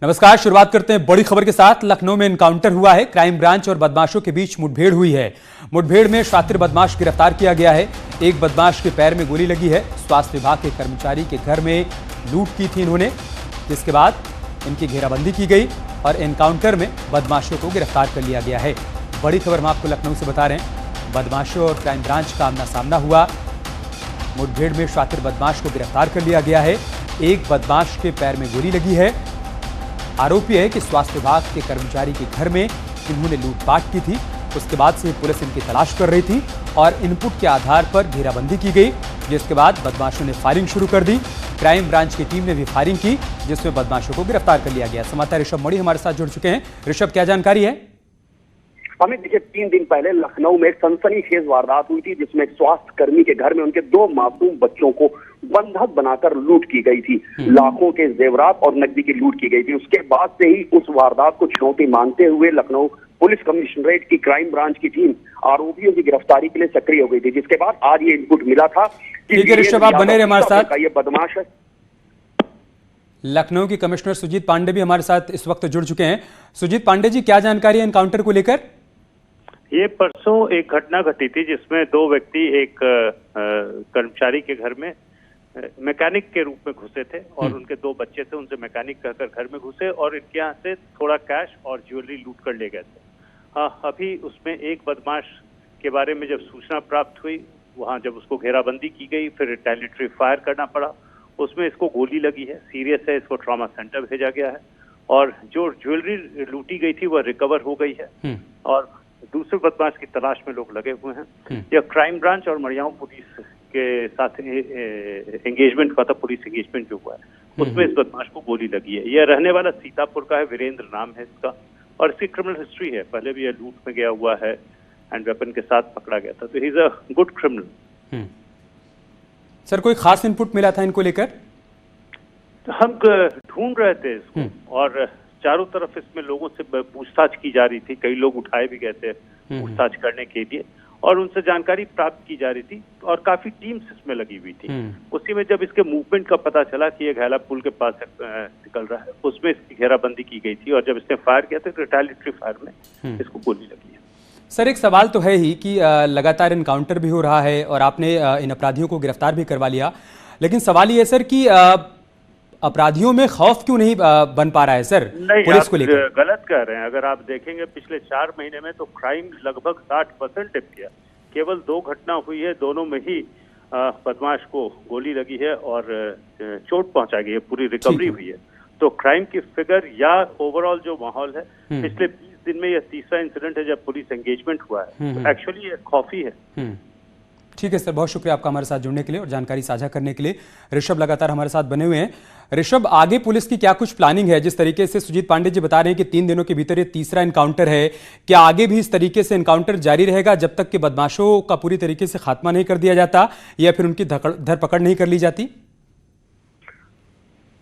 नमस्कार। शुरुआत करते हैं बड़ी खबर के साथ। लखनऊ में एनकाउंटर हुआ है। क्राइम ब्रांच और बदमाशों के बीच मुठभेड़ हुई है। मुठभेड़ में शातिर बदमाश गिरफ्तार किया गया है। एक बदमाश के पैर में गोली लगी है। स्वास्थ्य विभाग के कर्मचारी के घर में लूट की थी इन्होंने, जिसके बाद इनकी घेराबंदी की गई और एनकाउंटर में बदमाशों को गिरफ्तार कर लिया गया है। बड़ी खबर हम आपको लखनऊ से बता रहे हैं। बदमाशों और क्राइम ब्रांच का आमना सामना हुआ। मुठभेड़ में शातिर बदमाश को गिरफ्तार कर लिया गया है। एक बदमाश के पैर में गोली लगी है। आरोपी है कि स्वास्थ्य विभाग के कर्मचारी के घर में इन्होंने लूटपाट की थी। उसके बाद से पुलिस इनकी तलाश कर रही थी और इनपुट के आधार पर घेराबंदी की गई, जिसके बाद बदमाशों ने फायरिंग शुरू कर दी। क्राइम ब्रांच की टीम ने भी फायरिंग की, जिसमें बदमाशों को गिरफ्तार कर लिया गया। संवाददाता ऋषभ मणि हमारे साथ जुड़ चुके हैं। ऋषभ, क्या जानकारी है? अमित, देखिए 3 दिन पहले लखनऊ में एक सनसनीखेज वारदात हुई थी, जिसमें एक स्वास्थ्य कर्मी के घर में उनके 2 मासूम बच्चों को बंधक बनाकर लूट की गई थी। लाखों के जेवरात और नकदी की लूट की गई थी। उसके बाद से ही उस वारदात को चुनौती मानते हुए लखनऊ पुलिस कमिश्नरेट की क्राइम ब्रांच की टीम आरोपियों की गिरफ्तारी के लिए सक्रिय हो गई थी, जिसके बाद आज ये इनपुट मिला था कि ऋषभ, आप बने रहे हमारे साथ। ये बदमाश है। लखनऊ के कमिश्नर सुजीत पांडे भी हमारे साथ इस वक्त जुड़ चुके हैं। सुजीत पांडे जी, क्या जानकारी है एनकाउंटर को लेकर? ये परसों एक घटना घटी थी जिसमें 2 व्यक्ति एक कर्मचारी के घर में मैकेनिक के रूप में घुसे थे और उनके 2 बच्चे थे। उनसे मैकेनिक कहकर घर में घुसे और इनके यहाँ से थोड़ा कैश और ज्वेलरी लूट कर ले गए थे। अभी उसमें एक बदमाश के बारे में जब सूचना प्राप्त हुई, वहाँ जब उसको घेराबंदी की गई, फिर रिटेलिएटरी फायर करना पड़ा। उसमें इसको गोली लगी है, सीरियस है, इसको ट्रॉमा सेंटर भेजा गया है और जो ज्वेलरी लूटी गई थी वह रिकवर हो गई है और दूसरे बदमाश की तलाश में लोग लगे हुए हैं। यह क्राइम ब्रांच और मरियाऊ पुलिस के साथ एंगेजमेंट हुआ था। पुलिस एंगेजमेंट जो हुआ है उसमें इस बदमाश को गोली लगी है। यह रहने वाला सीतापुर का है, वीरेंद्र नाम है इसका और इसकी क्रिमिनल हिस्ट्री है। पहले भी यह लूट में गया हुआ है एंड वेपन के साथ पकड़ा गया था। तो he is a good criminal. Sir, कोई खास इनपुट मिला था इनको लेकर? हम ढूंढ रहे थे इसको और चारों तरफ इसमें लोगों से पूछताछ की जा रही थी। कई लोग उठाए भी गए थे पूछताछ करने के लिए और उनसे जानकारी प्राप्त की जा रही थी और काफी टीम्स इसमें लगी हुई थी। उसी में जब इसके मूवमेंट का पता चला कि ये घैला पुल के पास निकल रहा है, उसमें इसकी घेराबंदी की गई थी और जब इसने फायर किया तो रिटेलिएटरी फायर में इसको गोली लगी है। सर, एक सवाल तो है ही कि लगातार एनकाउंटर भी हो रहा है और आपने इन अपराधियों को गिरफ्तार भी करवा लिया, लेकिन सवाल ये है सर कि अपराधियों में खौफ क्यों नहीं बन पा रहा है सर पुलिस को लेकर? गलत कह रहे हैं। अगर आप देखेंगे पिछले 4 महीने में तो क्राइम लगभग 60% टिप गया। केवल 2 घटना हुई है, दोनों में ही बदमाश को गोली लगी है और चोट पहुंचा गई है, पूरी रिकवरी हुई है। तो क्राइम की फिगर या ओवरऑल जो माहौल है, पिछले 20 दिन में यह तीसरा इंसिडेंट है जब पुलिस एंगेजमेंट हुआ है। तो एक्चुअली ये खौफी है। ठीक है सर, बहुत शुक्रिया आपका हमारे साथ जुड़ने के लिए और जानकारी साझा करने के लिए। ऋषभ लगातार हमारे साथ बने हुए हैं। ऋषभ, आगे पुलिस की क्या कुछ प्लानिंग है? जिस तरीके से सुजीत पांडे जी बता रहे हैं कि 3 दिनों के भीतर ये तीसरा एनकाउंटर है, क्या आगे भी इस तरीके से एनकाउंटर जारी रहेगा जब तक कि बदमाशों का पूरी तरीके से खात्मा नहीं कर दिया जाता या फिर उनकी धरपकड़ नहीं कर ली जाती?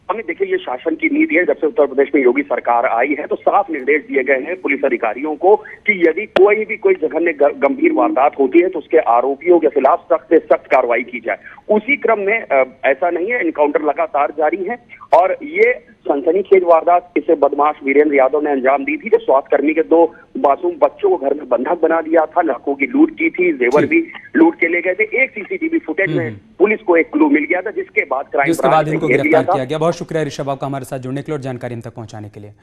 हमें देखिए, ये शासन की नीति है। जब से उत्तर प्रदेश में योगी सरकार आई है तो साफ निर्देश दिए गए हैं पुलिस अधिकारियों को कि यदि कोई जघन्य गंभीर वारदात होती है तो उसके आरोपियों के खिलाफ सख्त से सख्त कार्रवाई की जाए। उसी क्रम में ऐसा नहीं है, एनकाउंटर लगातार जारी है और ये सनसनीखेज वारदात इसे बदमाश वीरेंद्र यादव ने अंजाम दी थी, जो स्वास्थ्यकर्मी के 2 मासूम बच्चों को घर में बंधक बना दिया था, लाखों की लूट की थी, जेवर भी लूट के ले गए थे। एक सीसीटीवी फुटेज में पुलिस को एक क्लू मिल गया था, जिसके बाद क्राइम ब्रांच इनको गिरफ्तार किया गया। बहुत शुक्रिया ऋषभ आपका हमारे साथ जुड़ने के लिए और जानकारी हम तक पहुंचाने के लिए।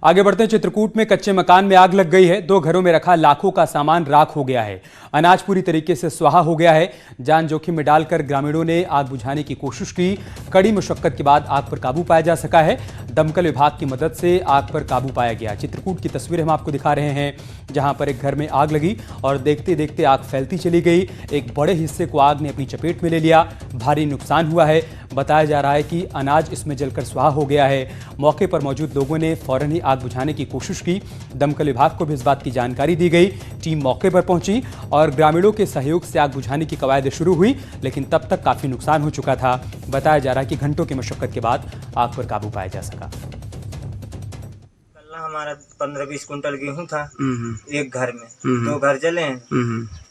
आगे बढ़ते हैं। चित्रकूट में कच्चे मकान में आग लग गई है। 2 घरों में रखा लाखों का सामान राख हो गया है। अनाज पूरी तरीके से स्वाहा हो गया है। जान जोखिम में डालकर ग्रामीणों ने आग बुझाने की कोशिश की। कड़ी मुशक्कत के बाद आग पर काबू पाया जा सका है। दमकल विभाग की मदद से आग पर काबू पाया गया। चित्रकूट की तस्वीरें हम आपको दिखा रहे हैं, जहां पर एक घर में आग लगी और देखते देखते आग फैलती चली गई। एक बड़े हिस्से को आग ने अपनी चपेट में ले लिया। भारी नुकसान हुआ है। बताया जा रहा है कि अनाज इसमें जलकर स्वाहा हो गया है। मौके पर मौजूद लोगों ने फौरन ही आग बुझाने की कोशिश की। दमकल विभाग को भी इस बात की जानकारी दी गई। टीम मौके पर पहुंची और ग्रामीणों के सहयोग से आग बुझाने की कवायद शुरू हुई, लेकिन तब तक काफी नुकसान हो चुका था। बताया जा रहा है कि घंटों की मशक्कत के बाद आग पर काबू पाया जा सका। हमारा 15-20 कुंटल गेहूं था एक घर में, 2 घर जले हैं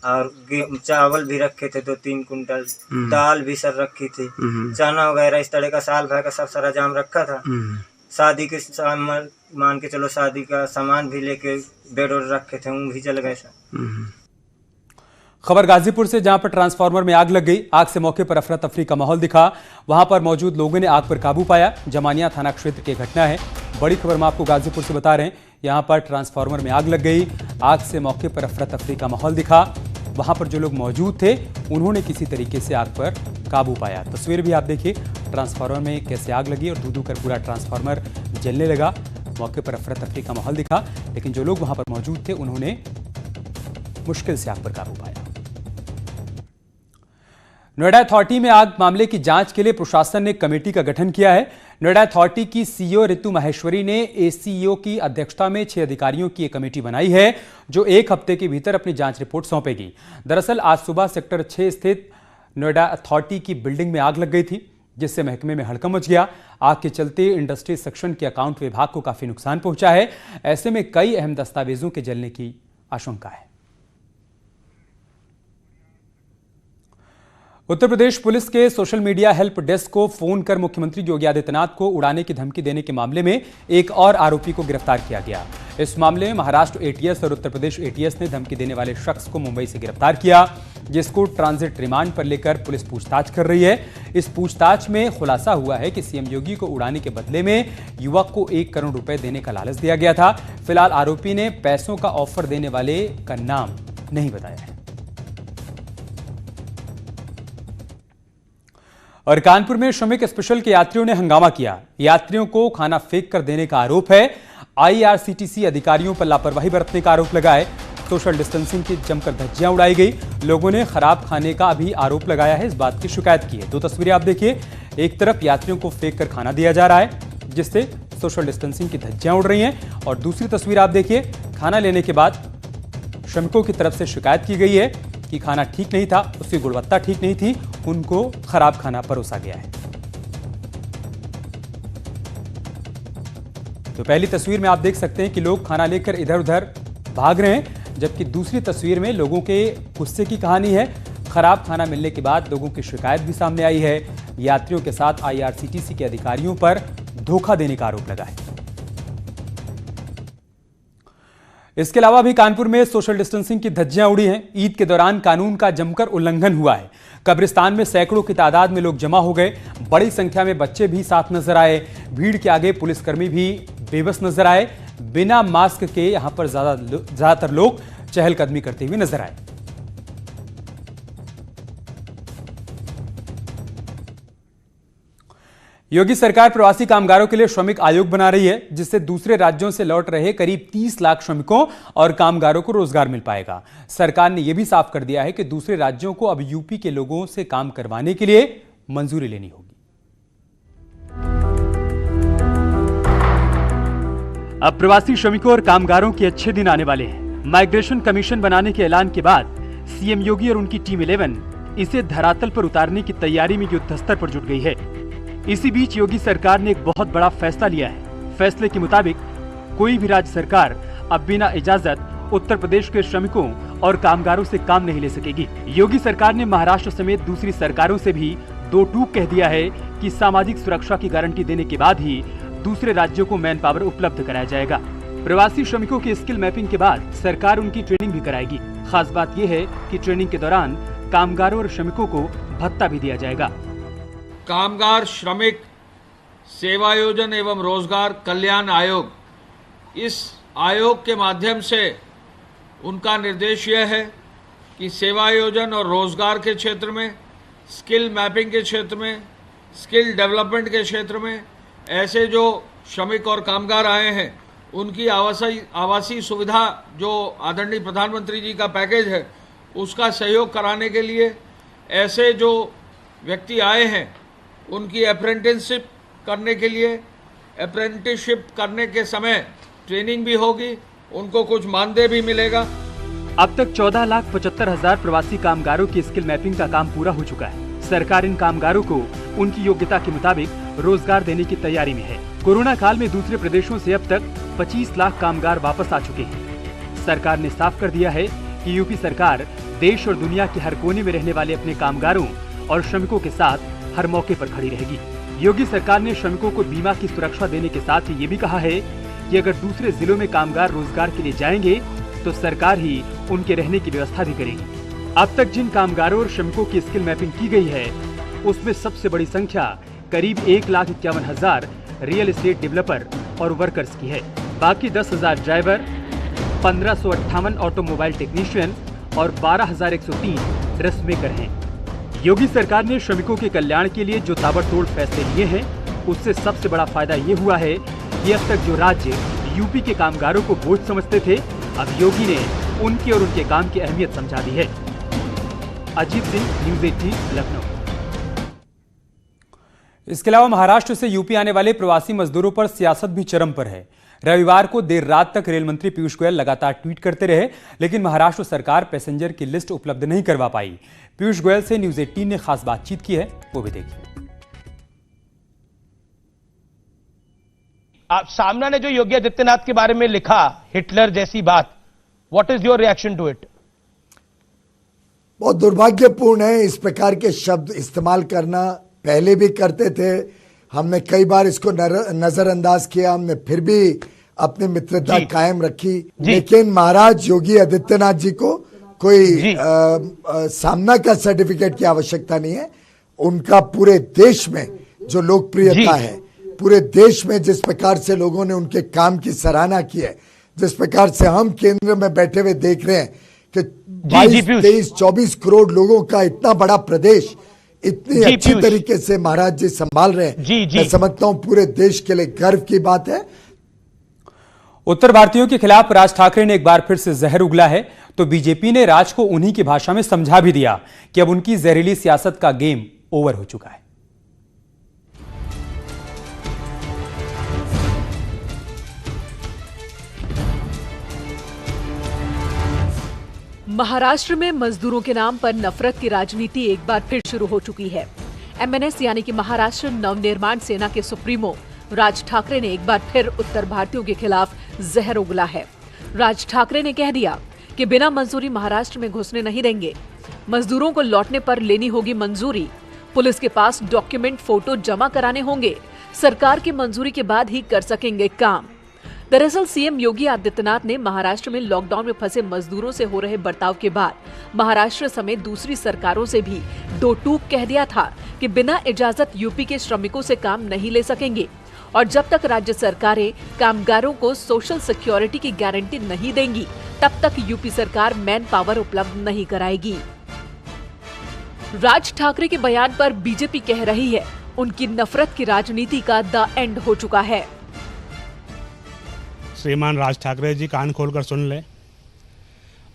और चावल भी रखे थे 2-3 कुंटल, दाल भी सर रखी थी, चना वगैरह इस तरह का साल भर का सब सारा जाम रखा था। शादी के सामान, मान के चलो शादी का सामान भी लेके बेड और रखे थे, वो भी जल गए सर। खबर गाजीपुर से, जहां पर ट्रांसफार्मर में आग लग गई। आग से मौके पर अफरा तफरी का माहौल दिखा। वहां पर मौजूद लोगों ने आग पर काबू पाया। जमानिया थाना क्षेत्र की घटना है। बड़ी खबर हम आपको गाजीपुर से बता रहे हैं। यहां पर ट्रांसफार्मर में आग लग गई। आग से मौके पर अफरा तफरी का माहौल दिखा। वहां पर जो लोग मौजूद थे उन्होंने किसी तरीके से आग पर काबू पाया। तस्वीर भी आप देखिए, ट्रांसफार्मर में कैसे आग लगी और धू कर पूरा ट्रांसफार्मर जलने लगा। मौके पर अफरा तफरी का माहौल दिखा, लेकिन जो लोग वहां पर मौजूद थे उन्होंने मुश्किल से आग पर काबू पाया। नोएडा अथॉरिटी में आग मामले की जांच के लिए प्रशासन ने कमेटी का गठन किया है। नोएडा अथॉरिटी की सीईओ ऋतु माहेश्वरी ने एसीईओ की अध्यक्षता में 6 अधिकारियों की एक कमेटी बनाई है, जो 1 हफ्ते के भीतर अपनी जांच रिपोर्ट सौंपेगी। दरअसल आज सुबह सेक्टर 6 स्थित नोएडा अथॉरिटी की बिल्डिंग में आग लग गई थी, जिससे महकमे में हड़कंप मच गया। आग के चलते इंडस्ट्री सेक्शन के अकाउंट विभाग को काफी नुकसान पहुंचा है। ऐसे में कई अहम दस्तावेजों के जलने की आशंका है। उत्तर प्रदेश पुलिस के सोशल मीडिया हेल्प डेस्क को फोन कर मुख्यमंत्री योगी आदित्यनाथ को उड़ाने की धमकी देने के मामले में एक और आरोपी को गिरफ्तार किया गया। इस मामले में महाराष्ट्र एटीएस और उत्तर प्रदेश एटीएस ने धमकी देने वाले शख्स को मुंबई से गिरफ्तार किया, जिसको ट्रांजिट रिमांड पर लेकर पुलिस पूछताछ कर रही है। इस पूछताछ में खुलासा हुआ है कि सीएम योगी को उड़ाने के बदले में युवक को 1 करोड़ रुपए देने का लालच दिया गया था। फिलहाल आरोपी ने पैसों का ऑफर देने वाले का नाम नहीं बताया है। और कानपुर में श्रमिक स्पेशल के यात्रियों ने हंगामा किया। यात्रियों को खाना फेंक कर देने का आरोप है। आईआरसीटीसी अधिकारियों पर लापरवाही बरतने का आरोप लगा है। सोशल डिस्टेंसिंग की जमकर धज्जियां उड़ाई गई। लोगों ने खराब खाने का भी आरोप लगाया है। इस बात की शिकायत की है। 2 तस्वीरें आप देखिए। एक तरफ यात्रियों को फेंक कर खाना दिया जा रहा है, जिससे सोशल डिस्टेंसिंग की धज्जियां उड़ रही हैं, और दूसरी तस्वीर आप देखिए, खाना लेने के बाद श्रमिकों की तरफ से शिकायत की गई है कि खाना ठीक नहीं था, उसकी गुणवत्ता ठीक नहीं थी, उनको खराब खाना परोसा गया है। तो पहली तस्वीर में आप देख सकते हैं कि लोग खाना लेकर इधर उधर भाग रहे हैं, जबकि दूसरी तस्वीर में लोगों के गुस्से की कहानी है। खराब खाना मिलने के बाद लोगों की शिकायत भी सामने आई है। यात्रियों के साथ आईआरसीटीसी के अधिकारियों पर धोखा देने का आरोप लगा है। इसके अलावा भी कानपुर में सोशल डिस्टेंसिंग की धज्जियां उड़ी हैं। ईद के दौरान कानून का जमकर उल्लंघन हुआ है। कब्रिस्तान में सैकड़ों की तादाद में लोग जमा हो गए। बड़ी संख्या में बच्चे भी साथ नजर आए। भीड़ के आगे पुलिसकर्मी भी बेबस नजर आए। बिना मास्क के यहां पर ज्यादातर लोग चहलकदमी करते हुए नजर आए। योगी सरकार प्रवासी कामगारों के लिए श्रमिक आयोग बना रही है, जिससे दूसरे राज्यों से लौट रहे करीब 30 लाख श्रमिकों और कामगारों को रोजगार मिल पाएगा। सरकार ने यह भी साफ कर दिया है कि दूसरे राज्यों को अब यूपी के लोगों से काम करवाने के लिए मंजूरी लेनी होगी। अब प्रवासी श्रमिकों और कामगारों के अच्छे दिन आने वाले हैं। माइग्रेशन कमीशन बनाने के ऐलान के बाद सीएम योगी और उनकी टीम 11 इसे धरातल पर उतारने की तैयारी में युद्ध स्तर पर जुट गई है। इसी बीच योगी सरकार ने एक बहुत बड़ा फैसला लिया है। फैसले के मुताबिक कोई भी राज्य सरकार अब बिना इजाजत उत्तर प्रदेश के श्रमिकों और कामगारों से काम नहीं ले सकेगी। योगी सरकार ने महाराष्ट्र समेत दूसरी सरकारों से भी 2 टूक कह दिया है कि सामाजिक सुरक्षा की गारंटी देने के बाद ही दूसरे राज्यों को मैन पावर उपलब्ध कराया जाएगा। प्रवासी श्रमिकों की स्किल मैपिंग के बाद सरकार उनकी ट्रेनिंग भी कराएगी। खास बात यह है कि ट्रेनिंग के दौरान कामगारों और श्रमिकों को भत्ता भी दिया जाएगा। कामगार श्रमिक सेवायोजन एवं रोजगार कल्याण आयोग, इस आयोग के माध्यम से उनका निर्देश यह है कि सेवायोजन और रोजगार के क्षेत्र में, स्किल मैपिंग के क्षेत्र में, स्किल डेवलपमेंट के क्षेत्र में ऐसे जो श्रमिक और कामगार आए हैं उनकी आवासीय सुविधा जो आदरणीय प्रधानमंत्री जी का पैकेज है उसका सहयोग कराने के लिए ऐसे जो व्यक्ति आए हैं उनकी अप्रेंटिसशिप करने के लिए, अप्रेंटिसशिप करने के समय ट्रेनिंग भी होगी, उनको कुछ मानदेय भी मिलेगा। अब तक 14,75,000 प्रवासी कामगारों की स्किल मैपिंग का काम पूरा हो चुका है। सरकार इन कामगारों को उनकी योग्यता के मुताबिक रोजगार देने की तैयारी में है। कोरोना काल में दूसरे प्रदेशों से अब तक 25 लाख कामगार वापस आ चुके हैं। सरकार ने साफ कर दिया है कि यूपी सरकार देश और दुनिया के हर कोने में रहने वाले अपने कामगारों और श्रमिकों के साथ हर मौके पर खड़ी रहेगी। योगी सरकार ने श्रमिकों को बीमा की सुरक्षा देने के साथ ही ये भी कहा है कि अगर दूसरे जिलों में कामगार रोजगार के लिए जाएंगे तो सरकार ही उनके रहने की व्यवस्था भी करेगी। अब तक जिन कामगारों और श्रमिकों की स्किल मैपिंग की गई है उसमें सबसे बड़ी संख्या करीब 1,51,000 रियल एस्टेट डेवलपर और वर्कर्स की है। बाकी 10,000 ड्राइवर, 1,558 ऑटोमोबाइल टेक्नीशियन और 12,103 ड्रेस मेकर हैं। योगी सरकार ने श्रमिकों के कल्याण के लिए जो ताबड़तोड़ फैसले लिए हैं उससे सबसे बड़ा फायदा ये हुआ है कि अब तक जो राज्य यूपी के कामगारों को बोझ समझते थे, अब योगी ने उनके और उनके काम की अहमियत समझा दी है। अजीत सिंह, न्यूज़ 18, लखनऊ। इसके अलावा महाराष्ट्र से यूपी आने वाले प्रवासी मजदूरों पर सियासत भी चरम पर है। रविवार को देर रात तक रेल मंत्री पीयूष गोयल लगातार ट्वीट करते रहे, लेकिन महाराष्ट्र सरकार पैसेंजर की लिस्ट उपलब्ध नहीं करवा पाई। पीयूष गोयल से न्यूज़ 18 ने खास बातचीत की है, वो भी देखिए। आप सामना ने जो योगी आदित्यनाथ के बारे में लिखा, हिटलर जैसी बात, what is your reaction to it? बहुत दुर्भाग्यपूर्ण है इस प्रकार के शब्द इस्तेमाल करना। पहले भी करते थे, हमने कई बार इसको नजरअंदाज किया, हमने फिर भी अपनी मित्रता कायम रखी। लेकिन महाराज योगी आदित्यनाथ जी को कोई सामना का सर्टिफिकेट की आवश्यकता नहीं है। उनका पूरे देश में जो लोकप्रियता है, पूरे देश में जिस प्रकार से लोगों ने उनके काम की सराहना की है, जिस प्रकार से हम केंद्र में बैठे हुए देख रहे हैं कि 22, 23, 24 करोड़ लोगों का इतना बड़ा प्रदेश इतनी अच्छी तरीके से महाराज जी संभाल रहे हैं, मैं समझता हूं पूरे देश के लिए गर्व की बात है। उत्तर भारतीयों के खिलाफ राज ठाकरे ने एक बार फिर से जहर उगला है, तो बीजेपी ने राज को उन्हीं की भाषा में समझा भी दिया कि अब उनकी जहरीली सियासत का गेम ओवर हो चुका है। महाराष्ट्र में मजदूरों के नाम पर नफरत की राजनीति एक बार फिर शुरू हो चुकी है। एमएनएस यानी कि महाराष्ट्र नवनिर्माण सेना के सुप्रीमो राज ठाकरे ने एक बार फिर उत्तर भारतीयों के खिलाफ जहर उगला है। राज ठाकरे ने कह दिया कि बिना मंजूरी महाराष्ट्र में घुसने नहीं देंगे, मजदूरों को लौटने पर लेनी होगी मंजूरी, पुलिस के पास डॉक्यूमेंट फोटो जमा कराने होंगे, सरकार की मंजूरी के बाद ही कर सकेंगे काम। दरअसल सीएम योगी आदित्यनाथ ने महाराष्ट्र में लॉकडाउन में फंसे मजदूरों से हो रहे बर्ताव के बाद महाराष्ट्र समेत दूसरी सरकारों से भी दो टूक कह दिया था कि बिना इजाजत यूपी के श्रमिकों से काम नहीं ले सकेंगे और जब तक राज्य सरकारें कामगारों को सोशल सिक्योरिटी की गारंटी नहीं देंगी तब तक यूपी सरकार मैन पावर उपलब्ध नहीं कराएगी। राज ठाकरे के बयान पर बीजेपी कह रही है उनकी नफरत की राजनीति का द एंड हो चुका है। श्रीमान राज ठाकरे जी, कान खोलकर सुन ले,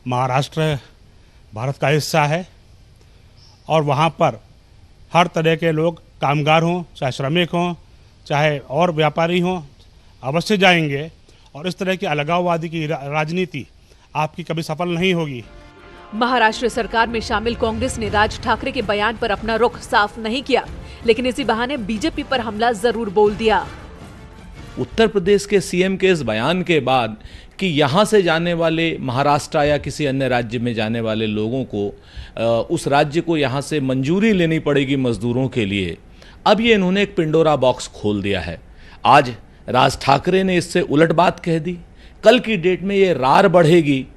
महाराष्ट्र भारत का हिस्सा है और वहाँ पर हर तरह के लोग, कामगार हों, चाहे श्रमिक हों, चाहे और व्यापारी हों, अवश्य जाएंगे और इस तरह की अलगाववादी की राजनीति आपकी कभी सफल नहीं होगी। महाराष्ट्र सरकार में शामिल कांग्रेस ने राज ठाकरे के बयान पर अपना रुख साफ नहीं किया, लेकिन इसी बहाने बीजेपी पर हमला जरूर बोल दिया। उत्तर प्रदेश के सीएम के इस बयान के बाद कि यहाँ से जाने वाले महाराष्ट्र या किसी अन्य राज्य में जाने वाले लोगों को उस राज्य को यहाँ से मंजूरी लेनी पड़ेगी मजदूरों के लिए, अब ये इन्होंने एक पिंडोरा बॉक्स खोल दिया है। आज राज ठाकरे ने इससे उलट बात कह दी, कल की डेट में ये रार बढ़ेगी।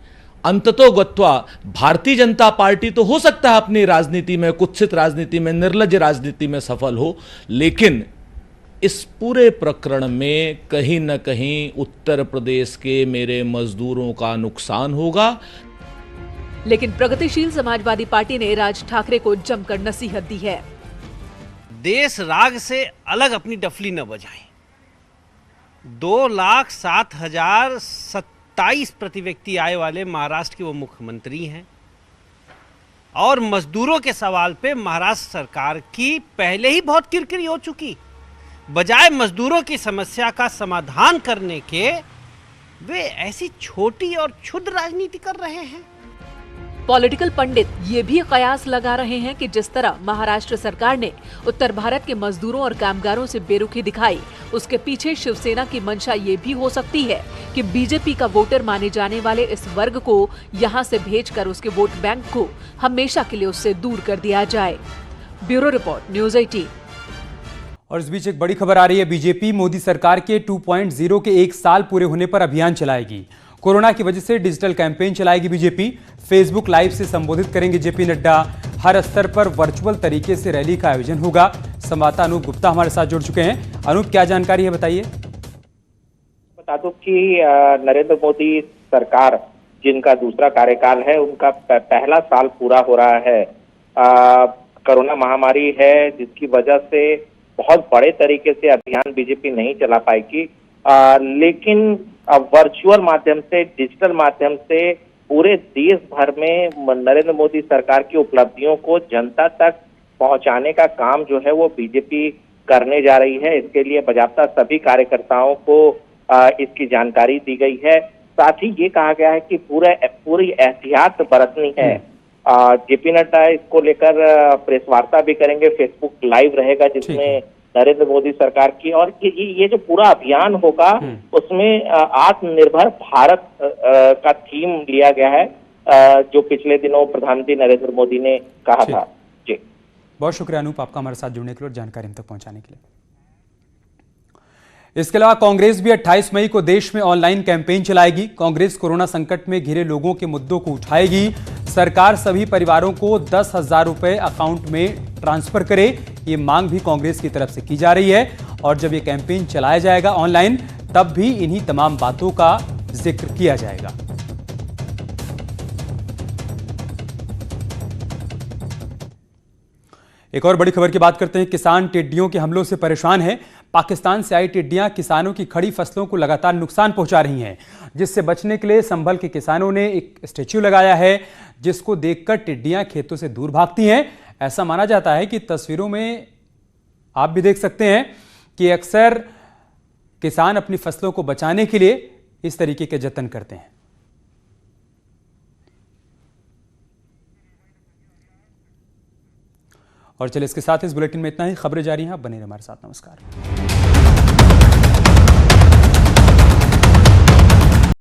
अंततोगत्वा भारतीय जनता पार्टी तो हो सकता है अपनी राजनीति में, कुत्सित राजनीति में, निर्लज राजनीति में सफल हो, लेकिन इस पूरे प्रकरण में कहीं न कहीं उत्तर प्रदेश के मेरे मजदूरों का नुकसान होगा। लेकिन प्रगतिशील समाजवादी पार्टी ने राज ठाकरे को जमकर नसीहत दी है। देश राग से अलग अपनी डफली न बजाएं। 2,07,027 प्रति व्यक्ति आय वाले महाराष्ट्र के वो मुख्यमंत्री हैं और मजदूरों के सवाल पे महाराष्ट्र सरकार की पहले ही बहुत किरकिरी हो चुकी। बजाय मजदूरों की समस्या का समाधान करने के वे ऐसी छोटी और क्षुद्र राजनीति कर रहे हैं। पॉलिटिकल पंडित ये भी कयास लगा रहे हैं कि जिस तरह महाराष्ट्र सरकार ने उत्तर भारत के मजदूरों और कामगारों से बेरुखी दिखाई, उसके पीछे शिवसेना की मंशा ये भी हो सकती है कि बीजेपी का वोटर माने जाने वाले इस वर्ग को यहाँ से भेजकर उसके वोट बैंक को हमेशा के लिए उससे दूर कर दिया जाए। Bureau report, news 18। और इस बीच एक बड़ी खबर आ रही है। बीजेपी मोदी सरकार के 2.0 के 1 साल पूरे होने पर अभियान चलाएगी। कोरोना की वजह से डिजिटल कैंपेन चलाएगी बीजेपी। फेसबुक लाइव से संबोधित करेंगे जेपी नड्डा। हर स्तर पर वर्चुअल तरीके से रैली का आयोजन होगा। संवाददाता अनूप गुप्ता हमारे साथ जुड़ चुके हैं। अनूप, क्या जानकारी है, बताइए। बता दूं कि नरेंद्र मोदी सरकार जिनका दूसरा कार्यकाल है, उनका पहला साल पूरा हो रहा है। कोरोना महामारी है जिसकी वजह से बहुत बड़े तरीके से अभियान बीजेपी नहीं चला पाएगी, लेकिन वर्चुअल माध्यम से, डिजिटल माध्यम से पूरे देश भर में नरेंद्र मोदी सरकार की उपलब्धियों को जनता तक पहुंचाने का काम जो है वो बीजेपी करने जा रही है। इसके लिए बाकायदा सभी कार्यकर्ताओं को इसकी जानकारी दी गई है। साथ ही ये कहा गया है कि पूरी एहतियात बरतनी है। जेपी नड्डा इसको लेकर प्रेस वार्ता भी करेंगे, फेसबुक लाइव रहेगा जिसमें नरेंद्र मोदी सरकार की, और ये जो पूरा अभियान होगा उसमें आत्मनिर्भर भारत का थीम लिया गया है, जो पिछले दिनों प्रधानमंत्री नरेंद्र मोदी ने कहा था। जी, बहुत शुक्रिया अनूप, आपका हमारे साथ जुड़ने के लिए और जानकारी हम तक पहुंचाने के लिए। इसके अलावा कांग्रेस भी 28 मई को देश में ऑनलाइन कैंपेन चलाएगी। कांग्रेस कोरोना संकट में घिरे लोगों के मुद्दों को उठाएगी। सरकार सभी परिवारों को 10,000 रुपए अकाउंट में ट्रांसफर करे, ये मांग भी कांग्रेस की तरफ से की जा रही है। और जब ये कैंपेन चलाया जाएगा ऑनलाइन, तब भी इन्हीं तमाम बातों का जिक्र किया जाएगा। एक और बड़ी खबर की बात करते हैं। किसान टिड्डियों के हमलों से परेशान हैं। पाकिस्तान से आई टिड्डियां किसानों की खड़ी फसलों को लगातार नुकसान पहुंचा रही हैं, जिससे बचने के लिए संभल के किसानों ने एक स्टैच्यू लगाया है, जिसको देखकर टिड्डियां खेतों से दूर भागती हैं। ऐसा माना जाता है कि तस्वीरों में आप भी देख सकते हैं कि अक्सर किसान अपनी फसलों को बचाने के लिए इस तरीके के जतन करते हैं। और चलिए, इसके साथ इस बुलेटिन में इतना ही। खबरें जारी हैं, आप बने रहिए हमारे साथ। नमस्कार।